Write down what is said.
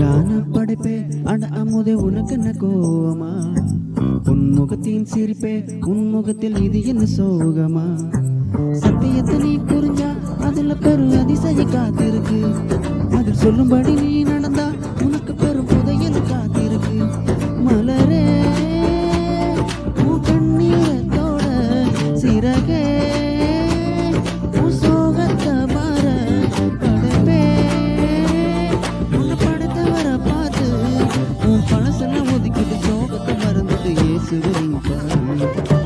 அழகான படைப்பே அட அமுதே உனக்கு என்ன கோவமா உன் முகத்தின் சிரிப்பே உன் முகத்தில் இது என்ன சோகமா சத்தியத்தை நீ புரிஞ்சா அதுல பெரும் அதிசய காத்திருக்கு அதில் சொல்லும்படி நீ நடந்தா உனக்கு பெரும் புதையல் காத்திருக்கு மலரே உன் கண்ணீரத்தோட சிறகே உன் சோகத்தை மாற படைப்பே உன்னை படைத்தவர பார்த்து உன் பழசெல்லாம் ஒதுக்கிட்டு சோகத்தை மறந்துட்டு இயேசுவை நீ பாரு